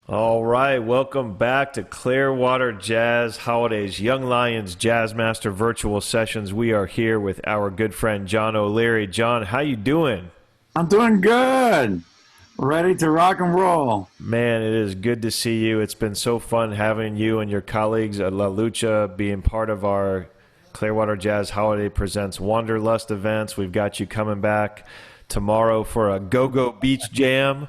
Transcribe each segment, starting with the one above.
All right, welcome back to Clearwater Jazz Holidays, Young Lions Jazz Master Virtual Sessions. We are here with our good friend John O'Leary. John, how you doing? I'm doing good. Ready to rock and roll. Man, it is good to see you. It's been so fun having you and your colleagues at La Lucha being part of our Clearwater Jazz Holiday Presents Wanderlust events. We've got you coming back tomorrow for a Go-Go Beach Jam,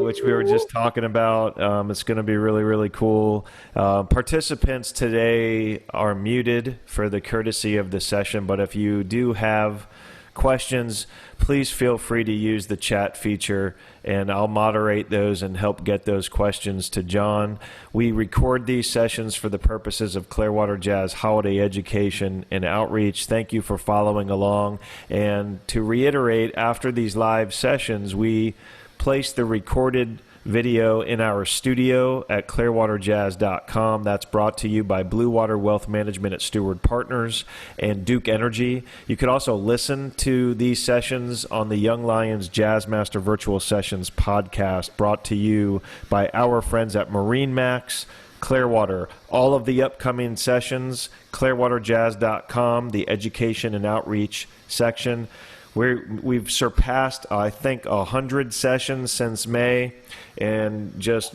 which we were just talking about. It's going to be really, really cool. Participants today are muted for the courtesy of the session, but if you do have questions, please feel free to use the chat feature, and I'll moderate those and help get those questions to John. We record these sessions for the purposes of Clearwater Jazz Holiday Education and Outreach. Thank you for following along. And to reiterate, after these live sessions, we place the recorded video in our studio at clearwaterjazz.com. That's brought to you by Blue Water Wealth Management at Steward Partners and Duke Energy. You could also listen to these sessions on the Young Lions Jazz Master Virtual Sessions podcast, brought to you by our friends at Marine Max Clearwater. All of the upcoming sessions, clearwaterjazz.com, the education and outreach section. We've surpassed, I think, 100 sessions since May, and just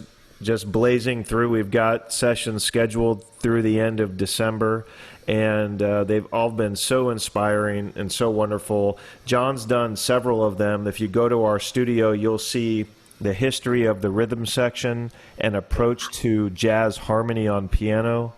blazing through. We've got sessions scheduled through the end of December, and they've all been so inspiring and so wonderful. John's done several of them. If you go to our studio, you'll see the history of the rhythm section and approach to jazz harmony on piano,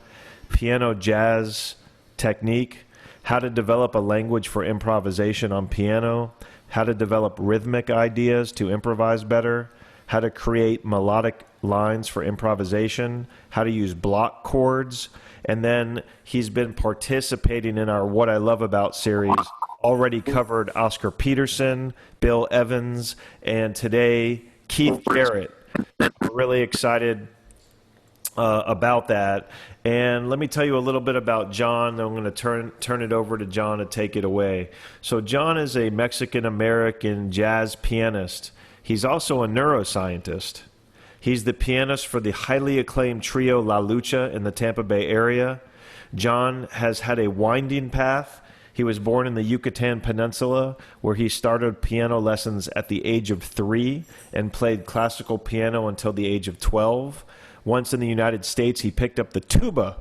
piano jazz technique, how to develop a language for improvisation on piano, how to develop rhythmic ideas to improvise better, how to create melodic lines for improvisation, how to use block chords, and then he's been participating in our What I Love About series, already covered Oscar Peterson, Bill Evans, and today Keith Jarrett. We're really excited about that. And let me tell you a little bit about John. I'm going to turn it over to John to take it away. So John is a Mexican-American jazz pianist. He's also a neuroscientist. He's the pianist for the highly acclaimed trio La Lucha in the Tampa Bay area. John has had a winding path. He was born in the Yucatan Peninsula, where he started piano lessons at the age of 3 and played classical piano until the age of 12. Once in the United States, he picked up the tuba,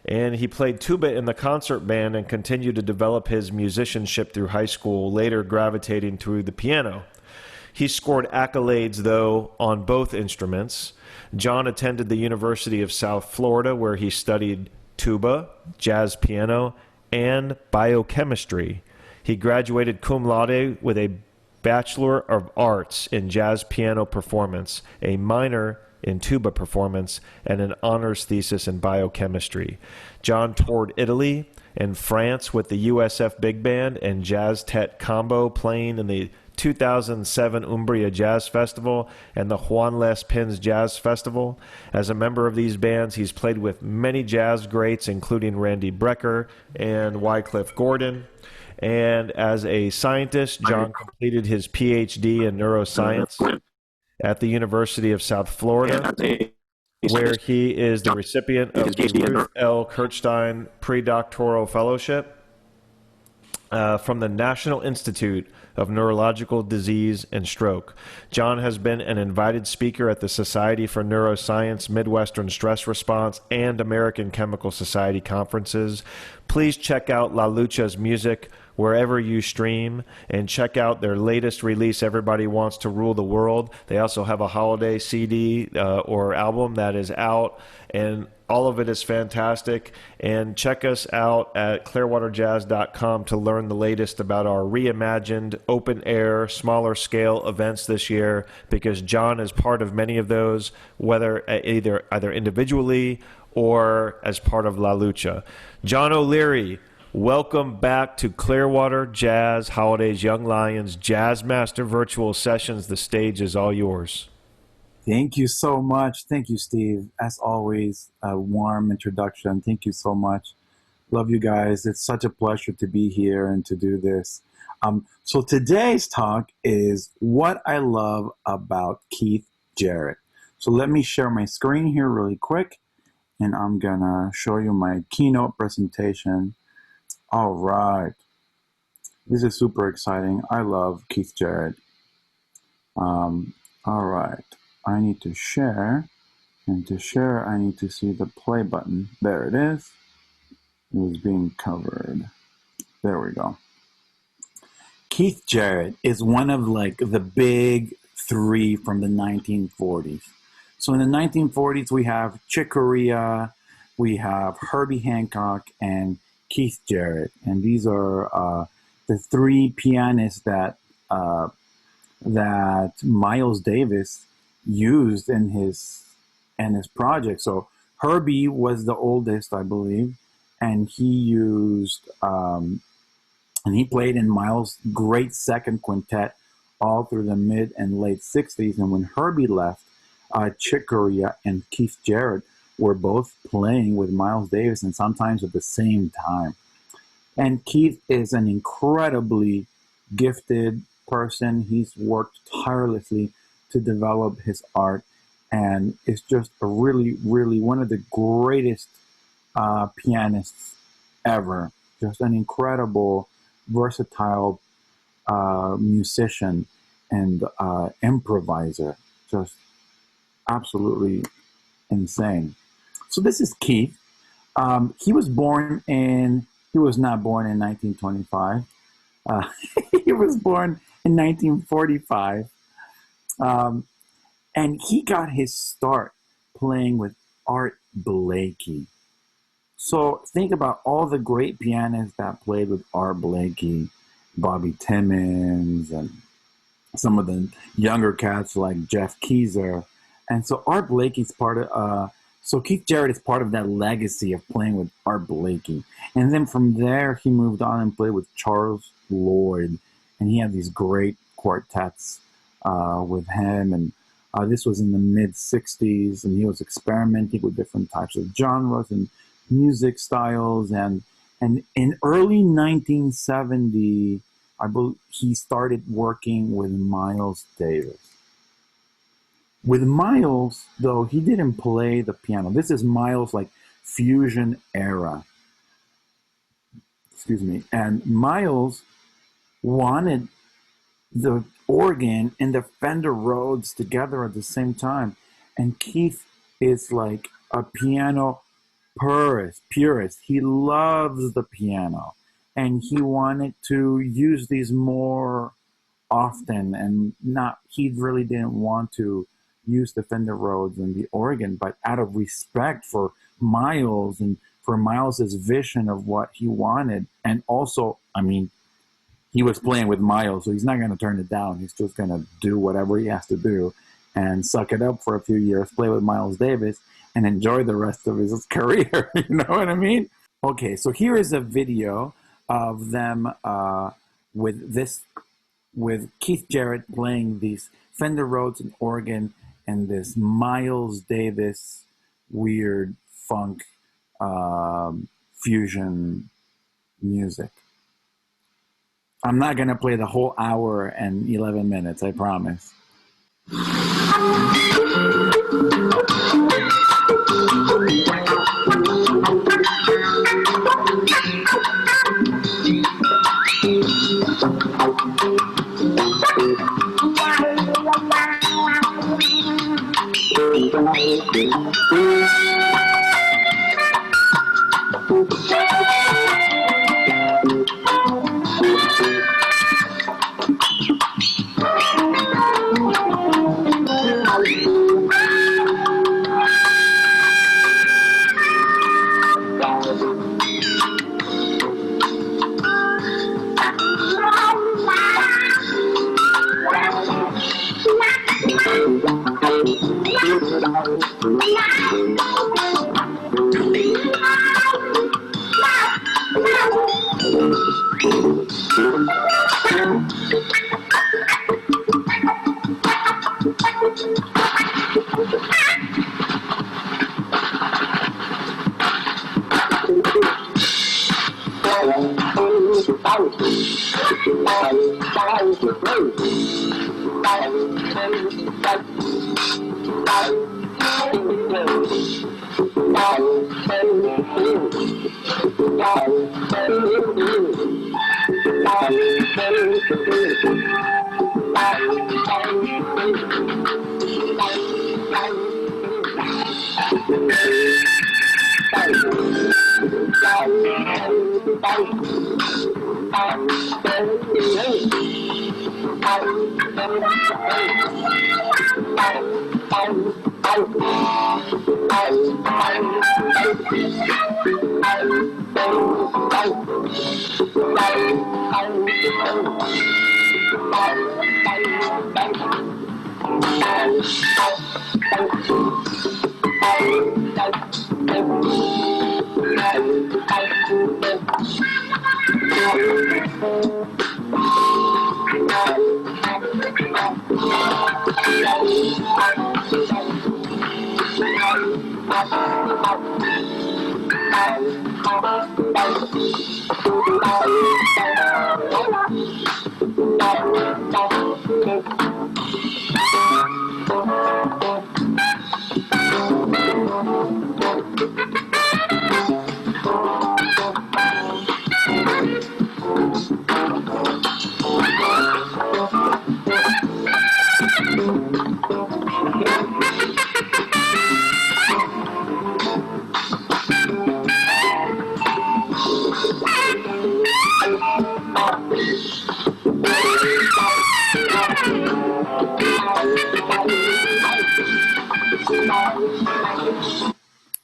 and he played tuba in the concert band and continued to develop his musicianship through high school, later gravitating to the piano. He scored accolades, though, on both instruments. John attended the University of South Florida, where he studied tuba, jazz piano, and biochemistry. He graduated cum laude with a Bachelor of Arts in Jazz Piano Performance, a minor in tuba performance, and an honors thesis in biochemistry. John toured Italy and France with the USF Big Band and Jazz Tet Combo, playing in the 2007 Umbria Jazz Festival and the Juan Les Pins Jazz Festival. As a member of these bands, he's played with many jazz greats, including Randy Brecker and Wycliffe Gordon. And as a scientist, John completed his PhD in neuroscience at the University of South Florida, where he is the recipient of the Ruth L. Kirchstein Predoctoral Fellowship from the National Institute of Neurological Disease and Stroke. John has been an invited speaker at the Society for Neuroscience, Midwestern Stress Response, and American Chemical Society conferences. Please check out La Lucha's music wherever you stream, and check out their latest release, Everybody Wants to Rule the World. They also have a holiday CD or album that is out, and all of it is fantastic. And check us out at clearwaterjazz.com to learn the latest about our reimagined open-air, smaller-scale events this year, because John is part of many of those, whether either individually or as part of La Lucha. John O'Leary, welcome back to Clearwater Jazz Holidays Young Lions Jazz Master Virtual Sessions. The stage is all yours. Thank you so much. Thank you, Steve. As always, a warm introduction. Thank you so much. Love you guys. It's such a pleasure to be here and to do this. So today's talk is what I love about Keith Jarrett. So let me share my screen here really quick, and I'm gonna show you my keynote presentation. All right. This is super exciting. I love Keith Jarrett. All right. I need to share, and to share, I need to see the play button. There it is. It was being covered. There we go. Keith Jarrett is one of like the big three from the 1940s. So in the 1940s, we have Chick Corea, we have Herbie Hancock, and Keith Jarrett. And these are the three pianists that Miles Davis used in his project. So Herbie was the oldest, I believe, and he used and he played in Miles' great second quintet all through the mid and late 60s. And when Herbie left, Chick Corea and Keith Jarrett were both playing with Miles Davis, and sometimes at the same time. And Keith is an incredibly gifted person. He's worked tirelessly to develop his art, and is just a really, really one of the greatest pianists ever. Just an incredible, versatile musician and improviser. Just absolutely insane. So this is Keith. He was not born in 1925. He was born in 1945. And he got his start playing with Art Blakey. So think about all the great pianists that played with Art Blakey, Bobby Timmons, and some of the younger cats like Jeff Keezer. And so Art Blakey's part of, so Keith Jarrett is part of that legacy of playing with Art Blakey. And then from there, he moved on and played with Charles Lloyd. And he had these great quartets with him. And this was in the mid-60s, and he was experimenting with different types of genres and music styles. And in early 1970, I believe he started working with Miles Davis. With Miles, though, he didn't play the piano. This is Miles' like fusion era. Excuse me. And Miles wanted the organ and the Fender Rhodes together at the same time. And Keith is like a piano purist. He loves the piano. And he wanted to use these more often, and he really didn't want to use the Fender Rhodes and the organ, but out of respect for Miles and for Miles's vision of what he wanted. And also, I mean, he was playing with Miles, so he's not going to turn it down. He's just going to do whatever he has to do and suck it up for a few years, play with Miles Davis, and enjoy the rest of his career. You know what I mean? Okay, so here is a video of them with Keith Jarrett playing these Fender Rhodes and organ and this Miles Davis weird funk fusion music. I'm not going to play the whole hour and 11 minutes, I promise.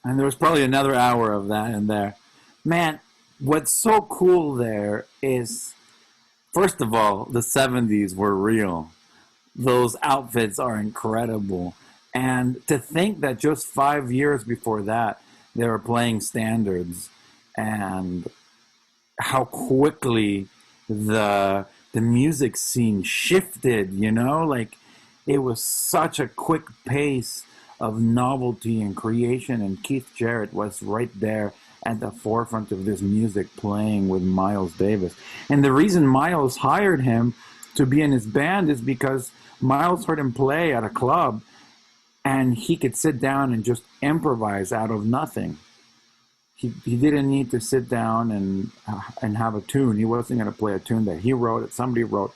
And there was probably another hour of that in there. Man, what's so cool there is, first of all, the 70s were real. Those outfits are incredible. And to think that just 5 years before that, they were playing standards, and how quickly the music scene shifted, you know? Like, it was such a quick pace of novelty and creation, and Keith Jarrett was right there at the forefront of this music, playing with Miles Davis. And the reason Miles hired him to be in his band is because Miles heard him play at a club, and he could sit down and just improvise out of nothing. He didn't need to sit down and have a tune. He wasn't going to play a tune that he wrote, that somebody wrote.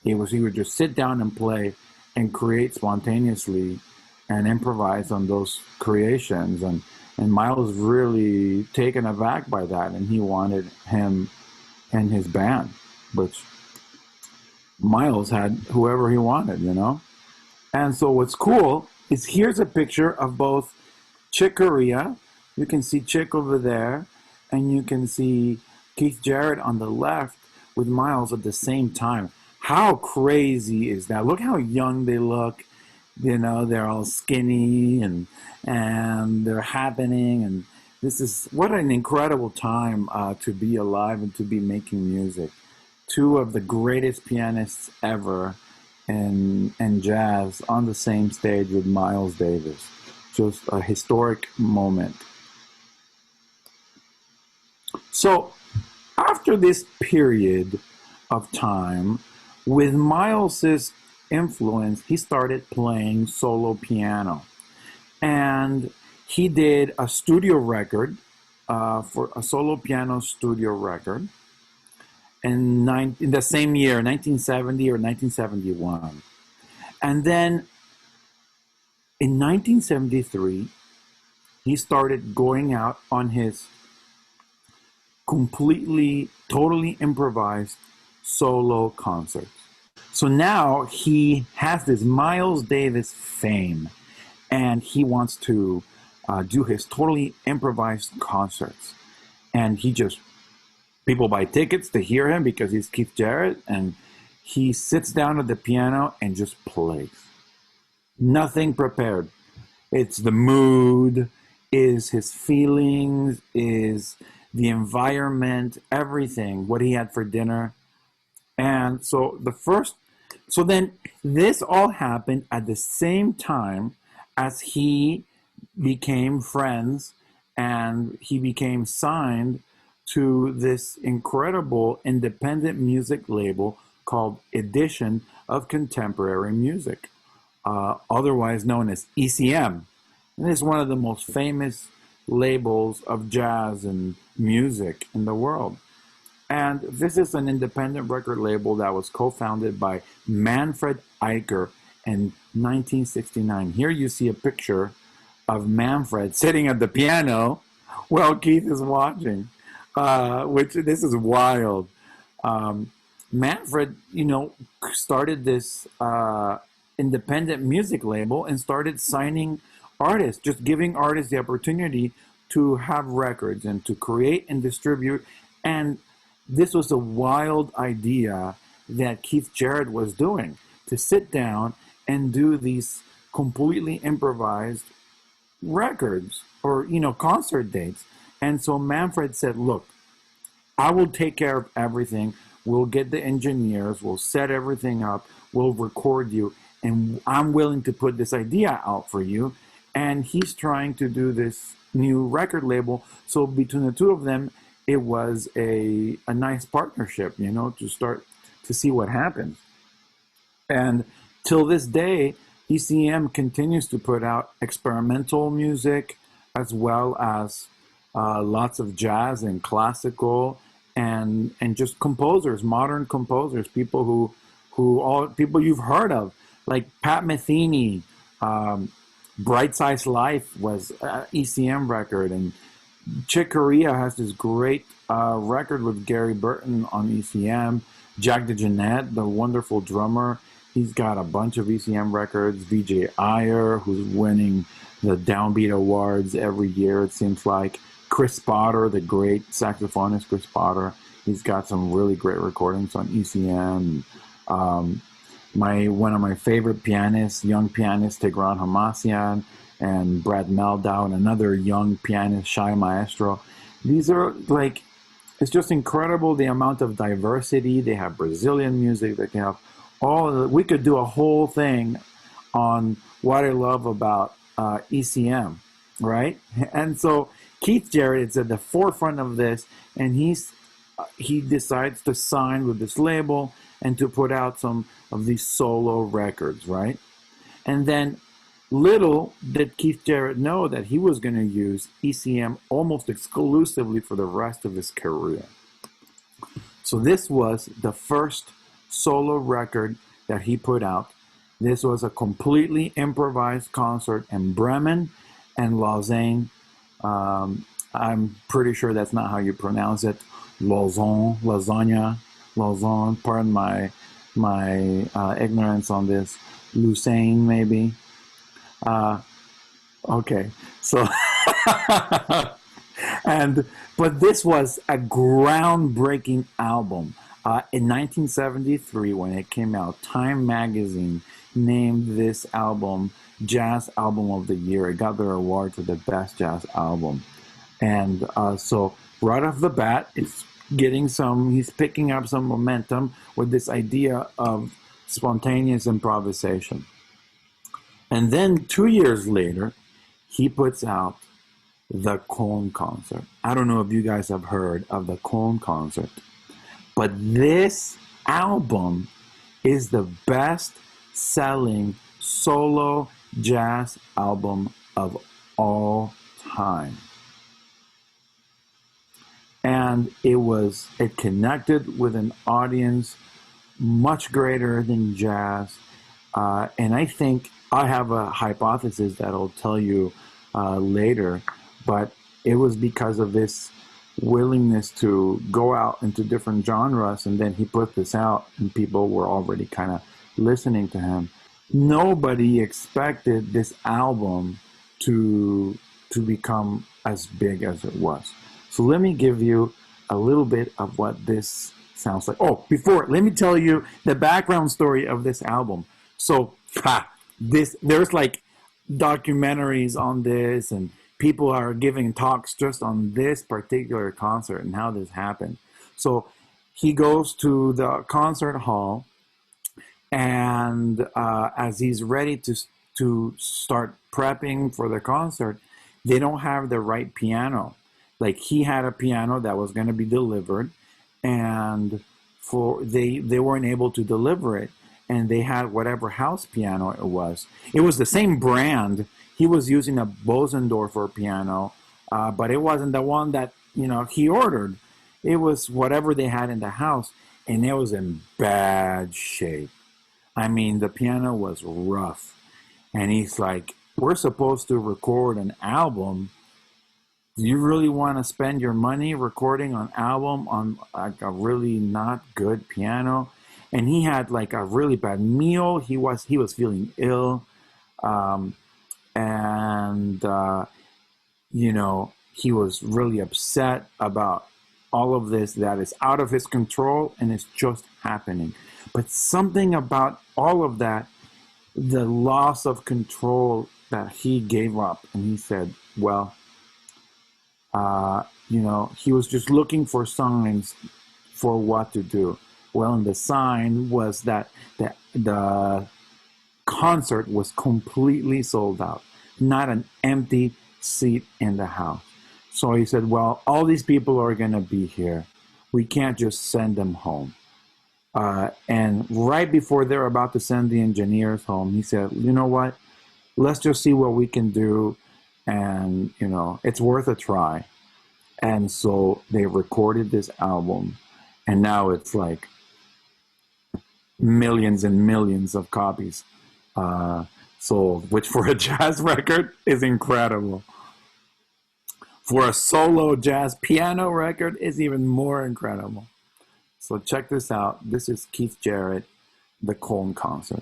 He would just sit down and play and create spontaneously and improvise on those creations. And Miles was really taken aback by that, and he wanted him and his band, which Miles had whoever he wanted, you know? And so what's cool is, here's a picture of both Chick Corea. You can see Chick over there, and you can see Keith Jarrett on the left with Miles at the same time. How crazy is that? Look how young they look. You know, they're all skinny and they're happening. And this is, what an incredible time to be alive and to be making music. Two of the greatest pianists ever in jazz on the same stage with Miles Davis. Just a historic moment. So after this period of time, with Miles's influence, he started playing solo piano, and he did a studio record for a solo piano studio record in the same year, 1970 or 1971. And then in 1973, he started going out on his completely, totally improvised solo concerts. So now he has this Miles Davis fame, and he wants to do his totally improvised concerts. And people buy tickets to hear him because he's Keith Jarrett, and he sits down at the piano and just plays. Nothing prepared. It's the mood, is his feelings, is the environment, everything, what he had for dinner. And so then this all happened at the same time as he became friends and he became signed to this incredible independent music label called Edition of Contemporary Music, otherwise known as ECM. And it's one of the most famous labels of jazz and music in the world. And this is an independent record label that was co-founded by Manfred Eicher in 1969. Here you see a picture of Manfred sitting at the piano while Keith is watching, which this is wild. Manfred, started this independent music label and started signing artists, just giving artists the opportunity to have records and to create and distribute. And this was a wild idea that Keith Jarrett was doing, to sit down and do these completely improvised records or, concert dates. And so Manfred said, look, I will take care of everything. We'll get the engineers, we'll set everything up, we'll record you, and I'm willing to put this idea out for you. And he's trying to do this new record label. So between the two of them, it was a nice partnership, to start to see what happens. And till this day, ECM continues to put out experimental music as well as lots of jazz and classical and just composers, modern composers, people people you've heard of, like Pat Metheny. Bright Size Life was an ECM record, and Chick Corea has this great record with Gary Burton on ECM. Jack DeJohnette, the wonderful drummer, he's got a bunch of ECM records. VJ Iyer, who's winning the Downbeat Awards every year, it seems like. Chris Potter, the great saxophonist Chris Potter, he's got some really great recordings on ECM. One of my favorite pianists, young pianist Tigran Hamasyan, and Brad Meldau, and another young pianist, Shai Maestro. These are it's just incredible the amount of diversity. They have Brazilian music. They can have we could do a whole thing on what I love about ECM, right? And so Keith Jarrett is at the forefront of this, and he decides to sign with this label and to put out some of these solo records, right? And then little did Keith Jarrett know that he was going to use ECM almost exclusively for the rest of his career. So this was the first solo record that he put out. This was a completely improvised concert in Bremen and Lausanne. I'm pretty sure that's not how you pronounce it. Lausanne, pardon my ignorance on this. Lucerne, maybe. Okay, so but this was a groundbreaking album. In 1973, when it came out, Time magazine named this album Jazz Album of the Year. It got their award for the best jazz album. And so right off the bat, he's picking up some momentum with this idea of spontaneous improvisation. And then 2 years later, he puts out the Cone Concert. I don't know if you guys have heard of the Cone Concert, but this album is the best-selling solo jazz album of all time. And it connected with an audience much greater than jazz. And I think I have a hypothesis that I'll tell you later, but it was because of this willingness to go out into different genres, and then he put this out and people were already kind of listening to him. Nobody expected this album to become as big as it was. So let me give you a little bit of what this sounds like. Oh, let me tell you the background story of this album. So there's like documentaries on this, and people are giving talks just on this particular concert and how this happened. So he goes to the concert hall, and as he's ready to start prepping for the concert, they don't have the right piano. Like he had a piano that was going to be delivered, and for they weren't able to deliver it, and they had whatever house piano it was. It was the same brand. He was using a Bosendorfer piano, but it wasn't the one that he ordered. It was whatever they had in the house, and it was in bad shape. I mean, the piano was rough, and he's like, "We're supposed to record an album. Do you really want to spend your money recording an album on like a really not good piano?" And he had like a really bad meal. He was feeling ill, um, and he was really upset about all of this that is out of his control and it's just happening. But something about all of that, the loss of control that he gave up, and he said, well, he was just looking for signs for what to do. Well, and the sign was that the concert was completely sold out, not an empty seat in the house. So he said, well, all these people are going to be here. We can't just send them home. And right before they're about to send the engineers home, he said, you know what? Let's just see what we can do. And, it's worth a try. And so they recorded this album. And now it's like millions and millions of copies sold, which for a jazz record is incredible. For a solo jazz piano record is even more incredible. So check this out. This is Keith Jarrett, the Cone Concert.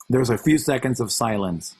There's a few seconds of silence.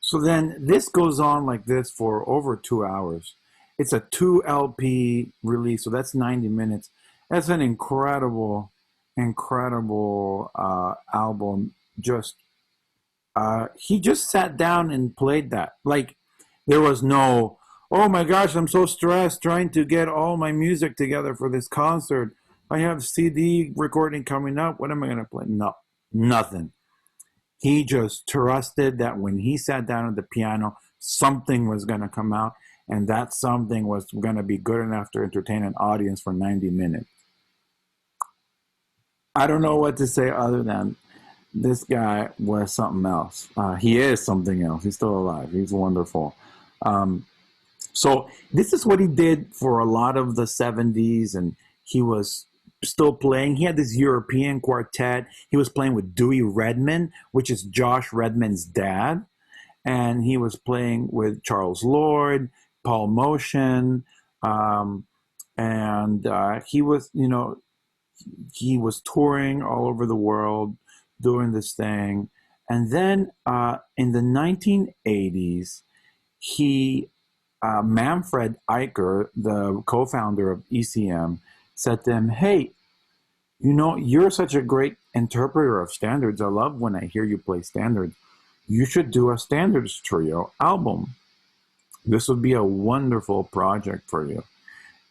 So then this goes on like this for over 2 hours. It's a 2 LP release, so that's 90 minutes. That's an incredible album. Just he just sat down and played that. Like, there was no, oh my gosh, I'm so stressed trying to get all my music together for this concert. I have CD recording coming up. What am I going to play? No, nothing. He just trusted that when he sat down at the piano, something was going to come out, and that something was going to be good enough to entertain an audience for 90 minutes. I don't know what to say other than this guy was something else. He is something else. He's still alive. He's wonderful. Um, so this is what he did for a lot of the 70s, and he was still playing. He had this European quartet. He was playing with Dewey Redman, which is Josh Redman's dad, and he was playing with Charles Lord, Paul Motion, um, and he was, he was touring all over the world doing this thing. And then in the 1980s, he, Manfred Eicher, the co-founder of ECM, said to him, hey, you're such a great interpreter of standards. I love when I hear you play standards. You should do a standards trio album. This would be a wonderful project for you.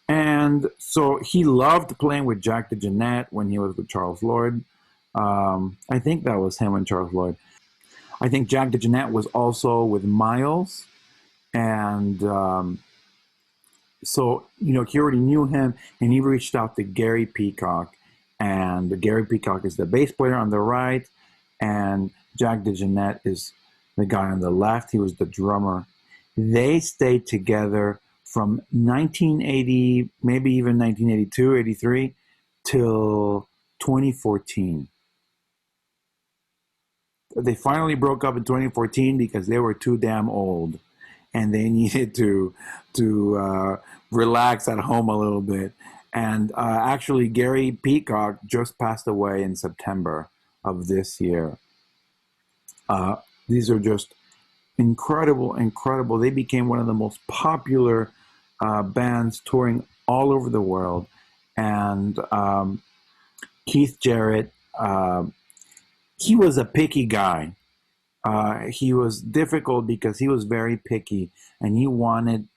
And so he loved playing with Jack DeJohnette when he was with Charles Lloyd. I think that was him and Charles Lloyd. I think Jack DeJohnette was also with Miles. And so, he already knew him, and he reached out to Gary Peacock. And Gary Peacock is the bass player on the right, and Jack DeJohnette is the guy on the left. He was the drummer. They stayed together from 1980, maybe even 1982, 83, till 2014. They finally broke up in 2014 because they were too damn old, and they needed to relax at home a little bit. And actually, Gary Peacock just passed away in September of this year. These are just incredible. They became one of the most popular bands touring all over the world. And Keith Jarrett, he was a picky guy. He was difficult because he was very picky, and he wanted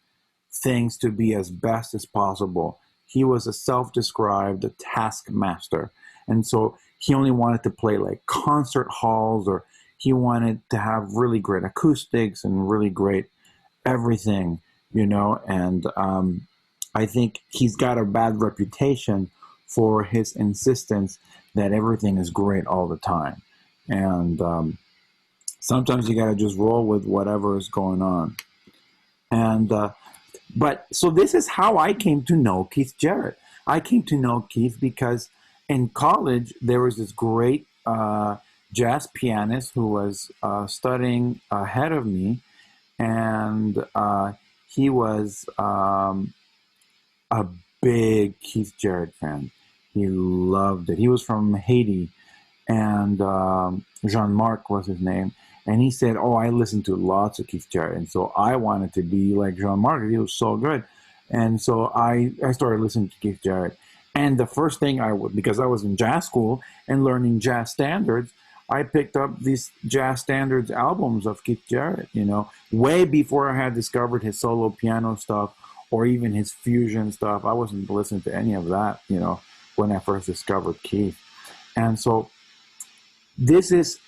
things to be as best as possible. He was a self-described taskmaster. And so he only wanted to play like concert halls, or he wanted to have really great acoustics and really great everything, and I think he's got a bad reputation for his insistence that everything is great all the time. And sometimes you got to just roll with whatever is going on. And but so this is how I came to know Keith Jarrett. I came to know Keith because in college there was this great jazz pianist who was studying ahead of me, and he was a big Keith Jarrett fan. He loved it. He was from Haiti, and Jean-Marc was his name. And he said, oh, I listened to lots of Keith Jarrett. And so I wanted to be like Jean-Marc. He was so good. And so I started listening to Keith Jarrett. And the first thing because I was in jazz school and learning jazz standards, I picked up these jazz standards albums of Keith Jarrett, way before I had discovered his solo piano stuff or even his fusion stuff. I wasn't listening to any of that, when I first discovered Keith. And so this is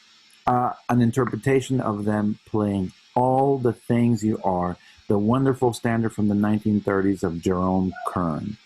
an interpretation of them playing All the Things You Are, the wonderful standard from the 1930s of Jerome Kern.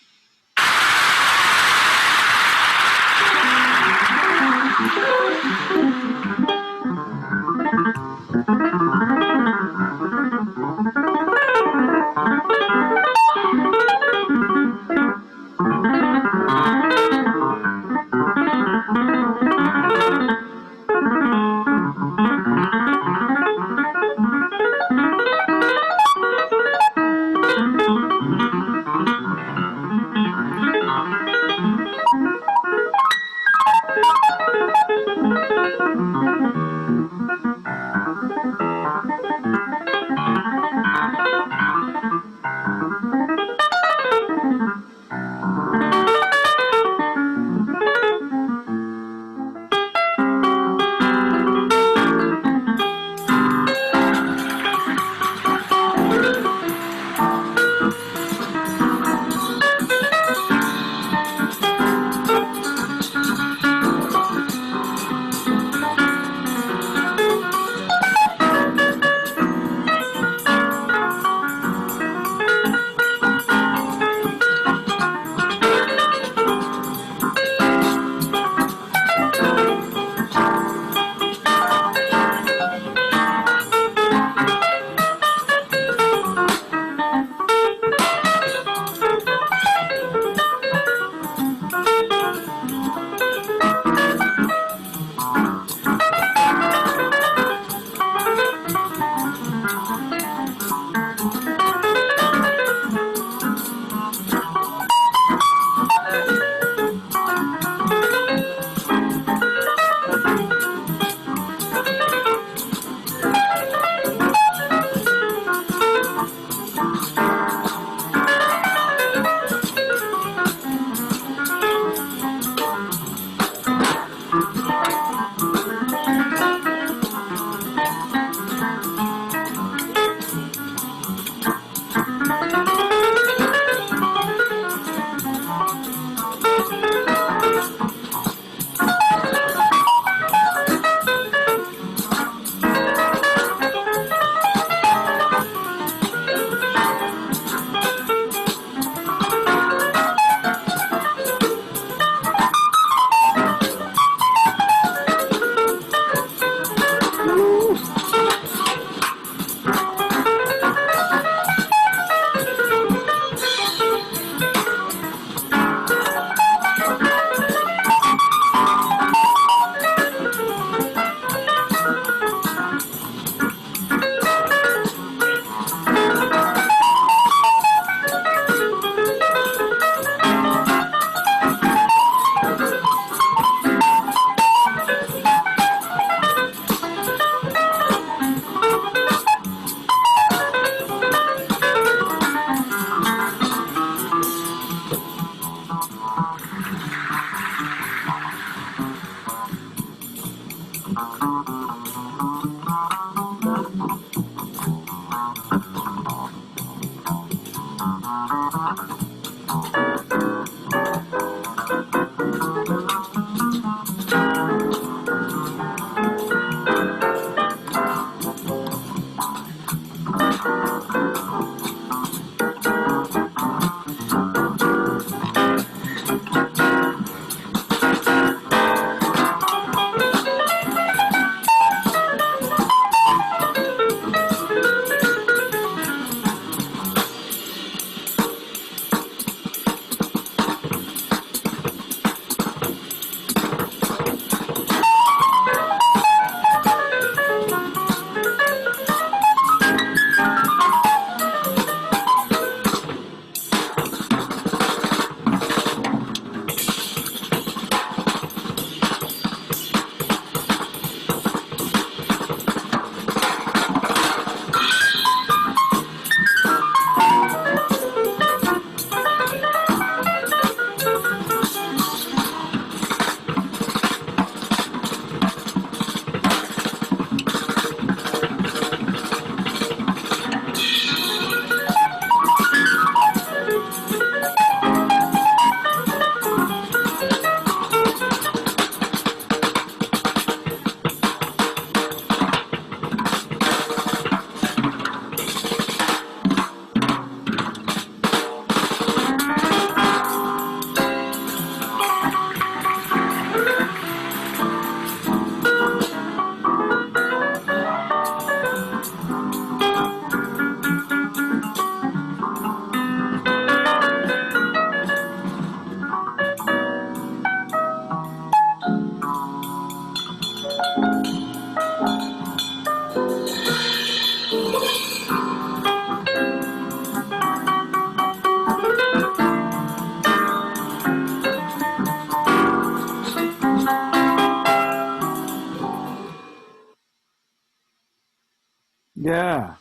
Yeah,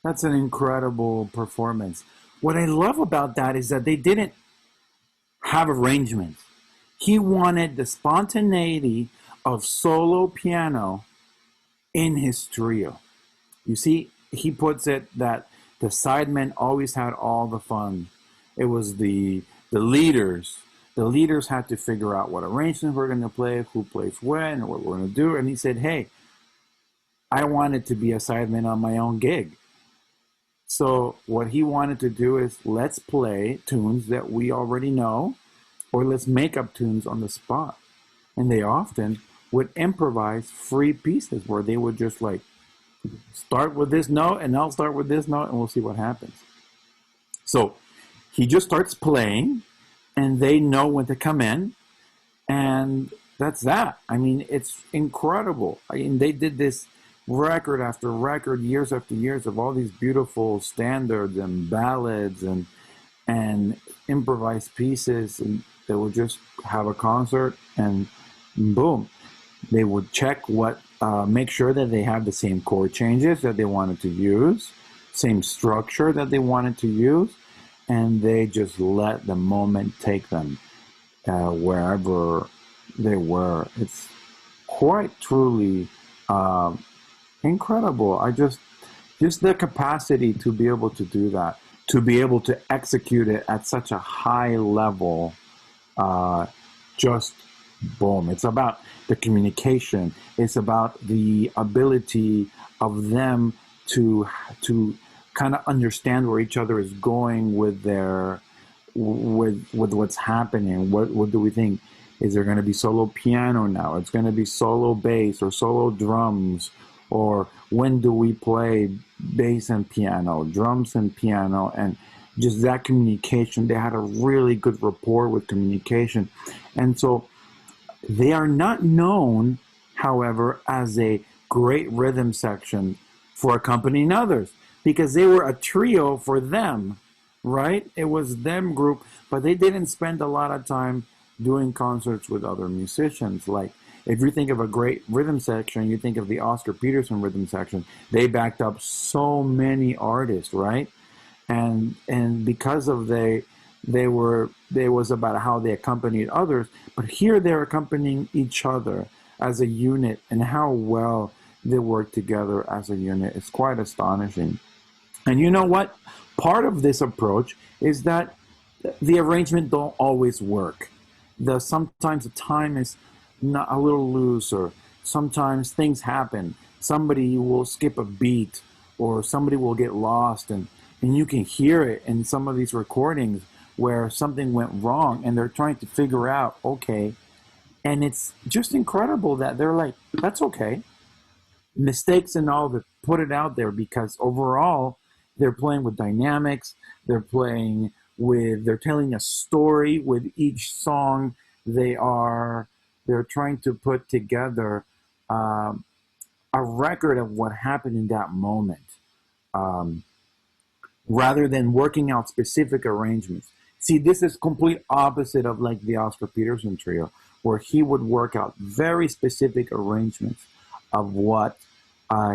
that's an incredible performance. What I love about that is that they didn't have arrangements. He wanted the spontaneity of solo piano in his trio. You see, he puts it that the sidemen always had all the fun. It was the leaders. The leaders had to figure out what arrangements we're going to play, who plays when, what we're going to do. And he said, hey, I wanted to be a sideman on my own gig. So what he wanted to do is let's play tunes that we already know, or let's make up tunes on the spot. And they often would improvise free pieces where they would just like start with this note and I'll start with this note and we'll see what happens. So he just starts playing and they know when to come in, and that's that. I mean, it's incredible. I mean, they did this record after record, years after years of all these beautiful standards and ballads and improvised pieces, and they would just have a concert and boom, they would check what, make sure that they have the same chord changes that they wanted to use, same structure that they wanted to use, and they just let the moment take them wherever they were. It's quite truly incredible. Just the capacity to be able to do that, to be able to execute it at such a high level, just boom. It's about the communication. It's about the ability of them to kind of understand where each other is going with their with what's happening. What do we think? Is there going to be solo piano now? It's going to be solo bass or solo drums, or when do we play bass and piano, drums and piano, and just that communication. They had a really good rapport with communication, and so they are not known, however, as a great rhythm section for accompanying others, because they were a trio for them, right? It was them group, but they didn't spend a lot of time doing concerts with other musicians. Like, if you think of a great rhythm section, you think of the Oscar Peterson rhythm section. They backed up so many artists, right? And because of they was about how they accompanied others, but here they're accompanying each other as a unit, and how well they work together as a unit is quite astonishing. And you know what? Part of this approach is that the arrangement don't always work. Sometimes the time is not a little loose, or sometimes things happen. Somebody will skip a beat, or somebody will get lost, and you can hear it in some of these recordings where something went wrong and they're trying to figure out, okay, and it's just incredible that they're like, that's okay. Mistakes and all, that put it out there, because overall they're playing with dynamics, they're telling a story with each song. They're trying to put together a record of what happened in that moment, rather than working out specific arrangements. See, this is complete opposite of like the Oscar Peterson trio, where he would work out very specific arrangements of what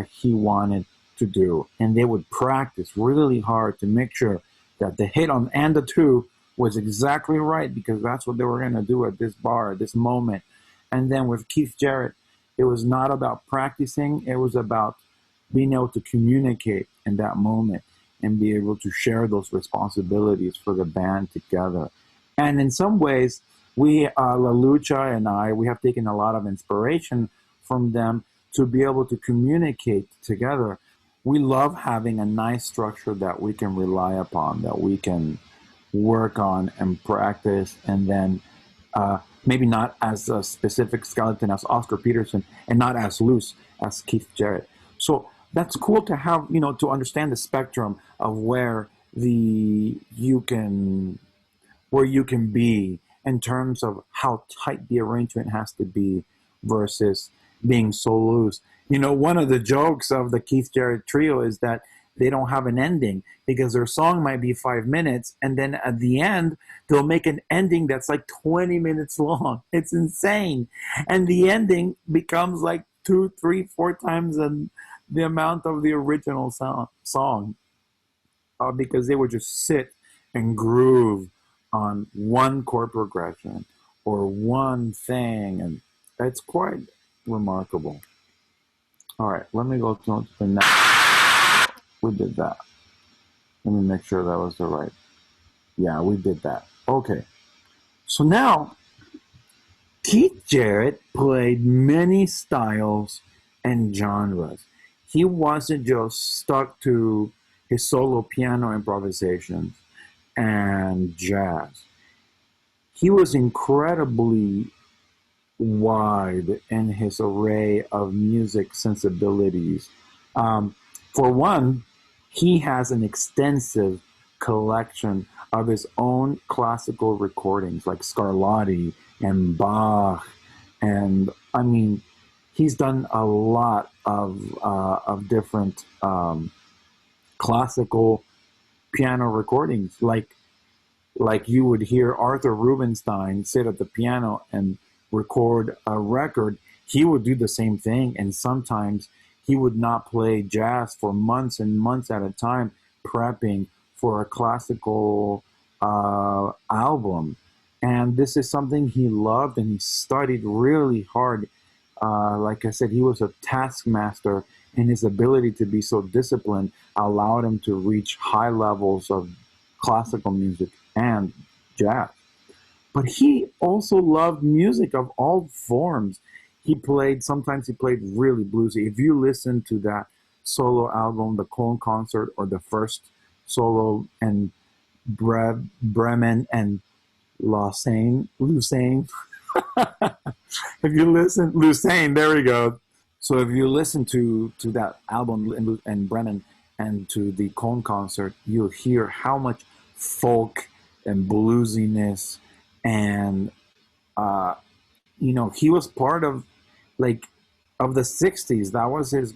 he wanted to do, and they would practice really hard to make sure that the hit on and the two was exactly right, because that's what they were going to do at this bar, at this moment. And then with Keith Jarrett, it was not about practicing, it was about being able to communicate in that moment and be able to share those responsibilities for the band together. And in some ways, we, La Lucha and I, we have taken a lot of inspiration from them to be able to communicate together. We love having a nice structure that we can rely upon, that we can work on and practice, and then maybe not as a specific skeleton as Oscar Peterson, and not as loose as Keith Jarrett. So that's cool to have, to understand the spectrum of where you can be in terms of how tight the arrangement has to be versus being so loose. One of the jokes of the Keith Jarrett trio is that they don't have an ending, because their song might be 5 minutes, and then at the end they'll make an ending that's like 20 minutes long. It's insane. And the ending becomes like 2, 3, 4 times the amount of the original song because they would just sit and groove on one chord progression or one thing, and it's quite remarkable. All right, let me go to the next. We did that. Let me make sure that was the right. Yeah, we did that. Okay. So now, Keith Jarrett played many styles and genres. He wasn't just stuck to his solo piano improvisations and jazz. He was incredibly wide in his array of music sensibilities. For one, he has an extensive collection of his own classical recordings like Scarlatti and Bach, and I mean, he's done a lot of different classical piano recordings, like you would hear Arthur Rubinstein sit at the piano and record a record. He would do the same thing, and sometimes he would not play jazz for months and months at a time, prepping for a classical album. And this is something he loved, and he studied really hard. Like I said, he was a taskmaster, and his ability to be so disciplined allowed him to reach high levels of classical music and jazz. But he also loved music of all forms. Sometimes he played really bluesy. If you listen to that solo album, the Cone Concert, or the first solo, and Bremen and Lucerne. If you listen, Lucerne, there we go. So if you listen to that album and Bremen and to the Cone Concert, you'll hear how much folk and bluesiness, and he was part of the 60s. That was his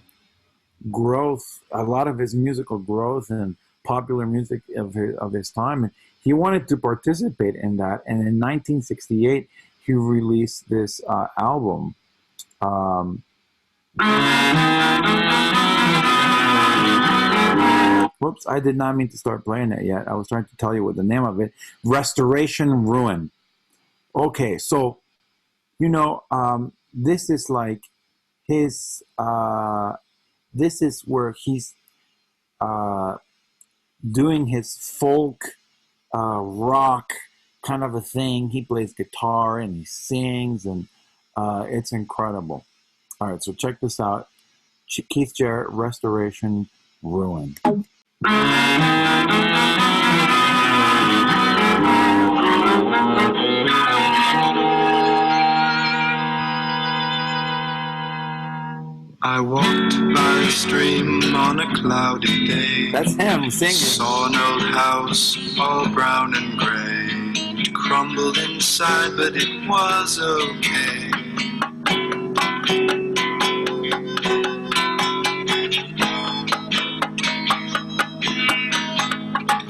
growth, a lot of his musical growth and popular music of his time. And he wanted to participate in that. And in 1968, he released this album. Whoops, I did not mean to start playing it yet. I was trying to tell you what the name of it. Restoration Ruin. Okay, so, this is like his, this is where he's doing his folk rock kind of a thing. He plays guitar and he sings, and it's incredible. All right, so check this out. Keith Jarrett, Restoration Ruin. I walked by a stream on a cloudy day. That's him singing. Saw an old house, all brown and gray. It crumbled inside, but it was okay.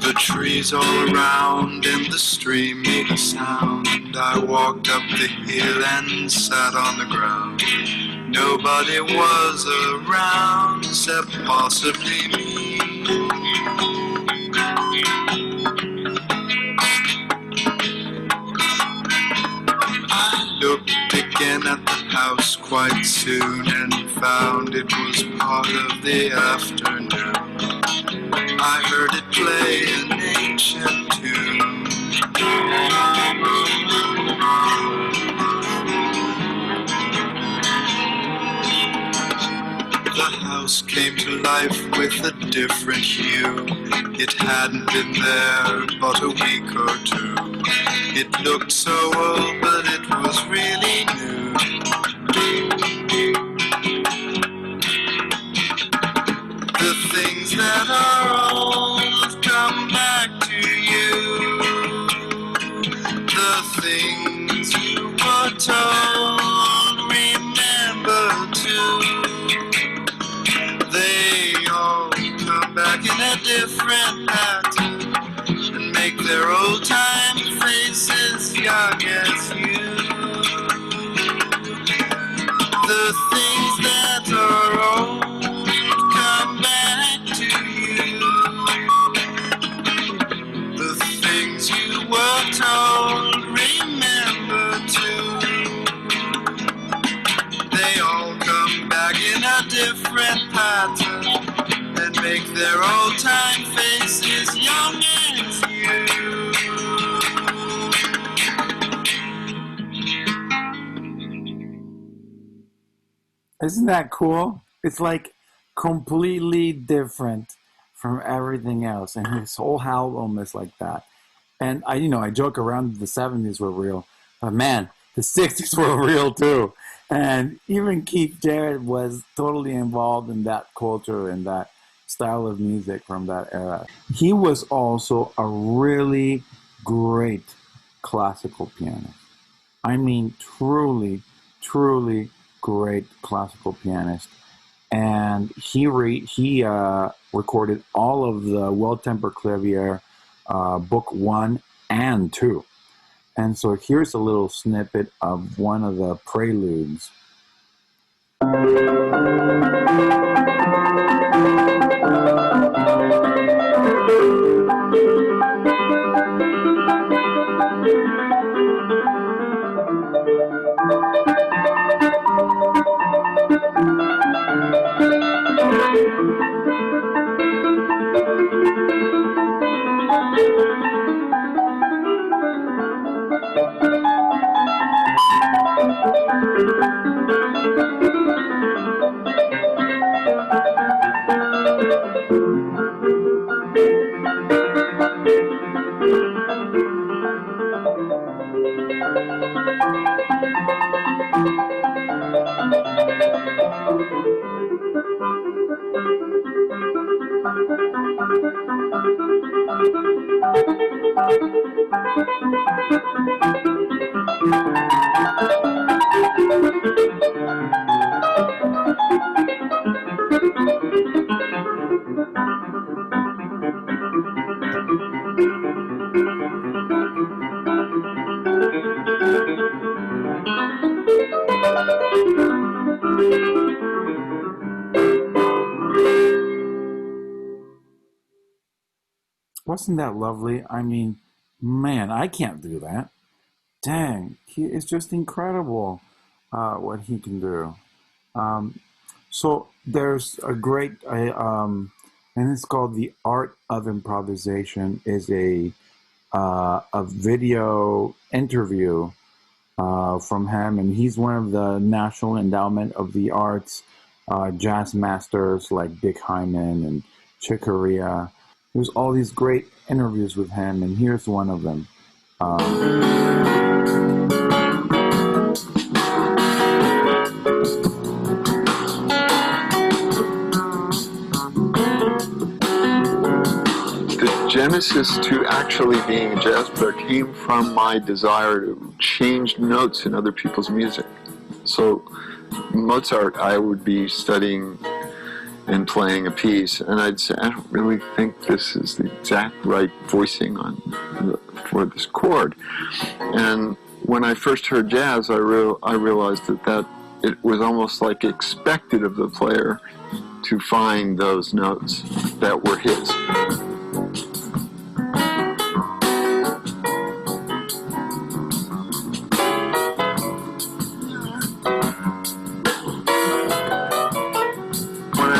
The trees all around and the stream made a sound. I walked up the hill and sat on the ground. Nobody was around except possibly me. I looked again at the house quite soon and found it was part of the afternoon. I heard it play an ancient tune. The house came to life with a different hue. It hadn't been there but a week or two. It looked so old, but it was really new. The things that are old come back to you. The things you were told, remember too. They all come back in a different pattern and make their old time faces young as you. The things that are old different pattern and make their old-time faces young as you. Isn't that cool? It's like completely different from everything else, and his whole album is like that. And I joke around that the 70s were real, but man, the 60s were real too. And even Keith Jarrett was totally involved in that culture and that style of music from that era. He was also a really great classical pianist. I mean, truly, truly great classical pianist. And he recorded all of the Well-Tempered Clavier, Book 1 and 2. And so here's a little snippet of one of the preludes. Wasn't that lovely? I mean, man, I can't do that. Dang, it's just incredible what he can do. So there's a great, and it's called The Art of Improvisation, is a video interview from him, and he's one of the National Endowment of the Arts jazz masters like Dick Hyman and Chick Corea. There's all these great interviews with him, and here's one of them. The genesis to actually being a jazz player came from my desire to change notes in other people's music. So Mozart, I would be studying and playing a piece, and I'd say, I don't really think this is the exact right voicing for this chord. And when I first heard jazz, I realized that it was almost like expected of the player to find those notes that were his.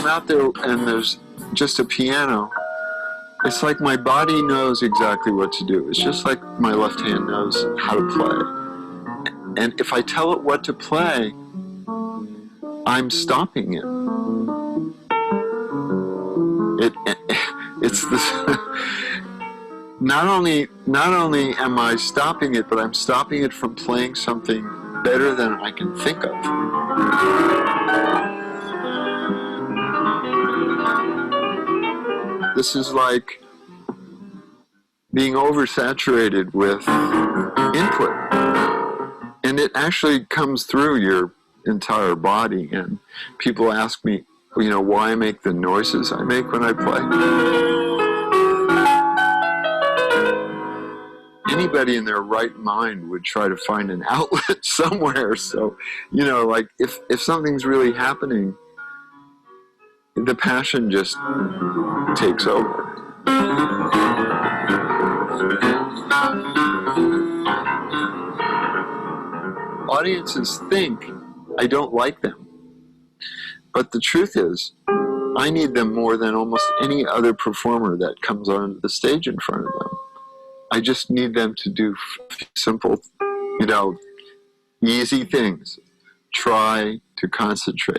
Out there and there's just a piano, it's like my body knows exactly what to do. It's just like my left hand knows how to play. And if I tell it what to play, I'm stopping it. It's this. Not only am I stopping it, but I'm stopping it from playing something better than I can think of. This is like being oversaturated with input. And it actually comes through your entire body. And people ask me, why I make the noises I make when I play. Anybody in their right mind would try to find an outlet somewhere. So, like if something's really happening, the passion just takes over. Audiences think I don't like them. But the truth is, I need them more than almost any other performer that comes on the stage in front of them. I just need them to do simple, easy things. Try to concentrate.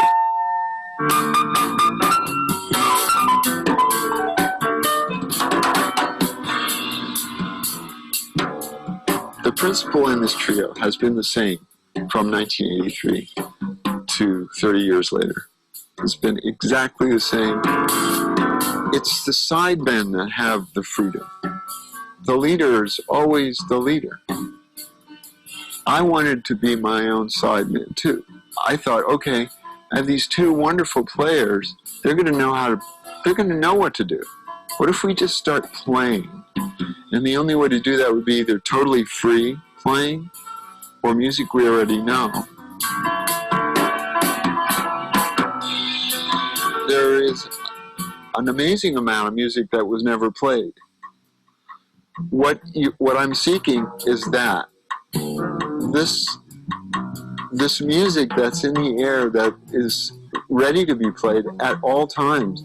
The principle in this trio has been the same from 1983 to 30 years later. It's been exactly the same. It's the sidemen that have the freedom. The leader is always the leader. I wanted to be my own sideman too. I thought, okay, I have these two wonderful players. They're going to know what to do. What if we just start playing? And the only way to do that would be either totally free playing or music we already know. There is an amazing amount of music that was never played. What I'm seeking is that this music that's in the air that is ready to be played at all times.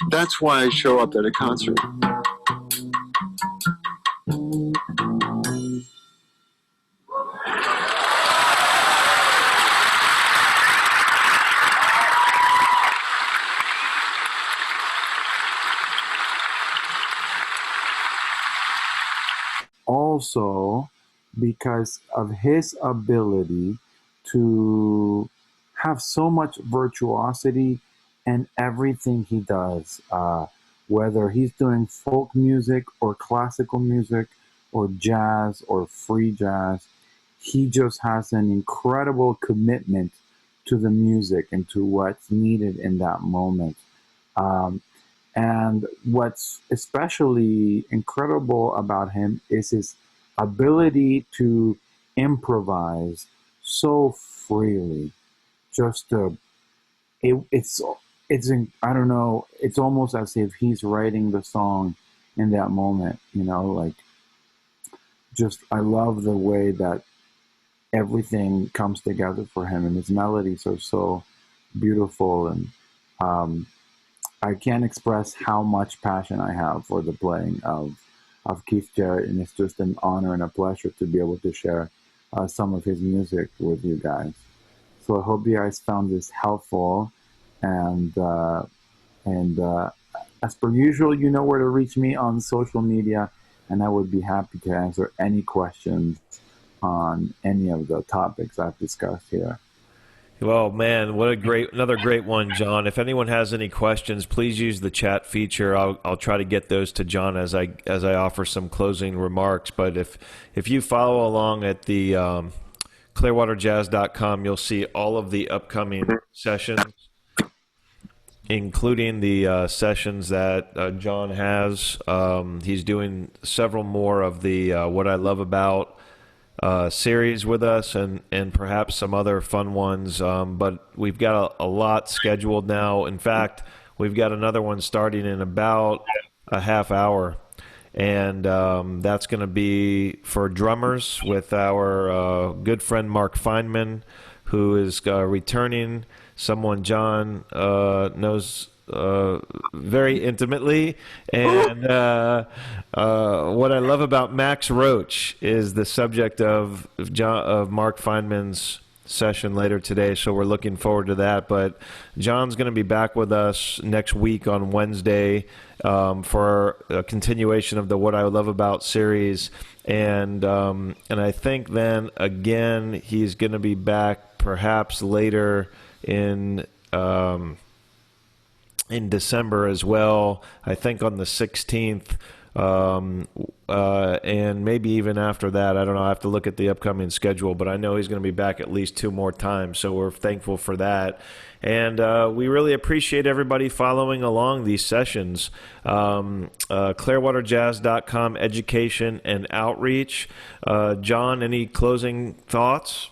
That's why I show up at a concert. Also, because of his ability to have so much virtuosity in everything he does, whether he's doing folk music or classical music or jazz or free jazz, he just has an incredible commitment to the music and to what's needed in that moment. And what's especially incredible about him is his ability to improvise so freely. I don't know, it's almost as if he's writing the song in that moment, I love the way that everything comes together for him, and his melodies are so beautiful, and I can't express how much passion I have for the playing of Keith Jarrett, and it's just an honor and a pleasure to be able to share some of his music with you guys. So I hope you guys found this helpful, and as per usual, you know where to reach me on social media, and I would be happy to answer any questions on any of the topics I've discussed here. Well, man, another great one, John. If anyone has any questions, please use the chat feature. I'll try to get those to John as I offer some closing remarks. But if you follow along at the clearwaterjazz.com, you'll see all of the upcoming sessions, including the sessions that John has. He's doing several more of the What I Love About series with us, and perhaps some other fun ones, but we've got a lot scheduled now. In fact, we've got another one starting in about a half hour, and that's going to be for drummers with our good friend Mark Feynman, who is returning, someone John knows very intimately. And what I love about Max Roach is the subject of Mark Feynman's session later today, so we're looking forward to that. But John's going to be back with us next week on Wednesday for a continuation of the What I Love About series, and I think then again he's going to be back perhaps later in December as well, I think on the 16th, and maybe even after that. I don't know. I have to look at the upcoming schedule, but I know he's going to be back at least 2 more times, so we're thankful for that. And we really appreciate everybody following along these sessions. ClearwaterJazz.com, education and outreach. John, any closing thoughts?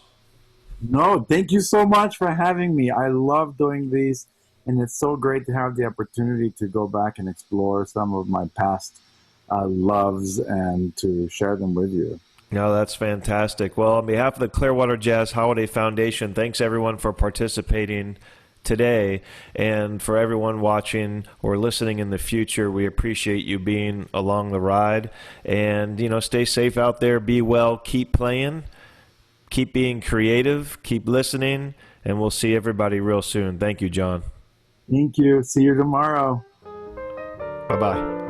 No, thank you so much for having me. I love doing these. And it's so great to have the opportunity to go back and explore some of my past loves and to share them with you. No, that's fantastic. Well, on behalf of the Clearwater Jazz Holiday Foundation, thanks everyone for participating today. And for everyone watching or listening in the future, we appreciate you being along the ride. And, stay safe out there, be well, keep playing, keep being creative, keep listening, and we'll see everybody real soon. Thank you, John. Thank you. See you tomorrow. Bye-bye.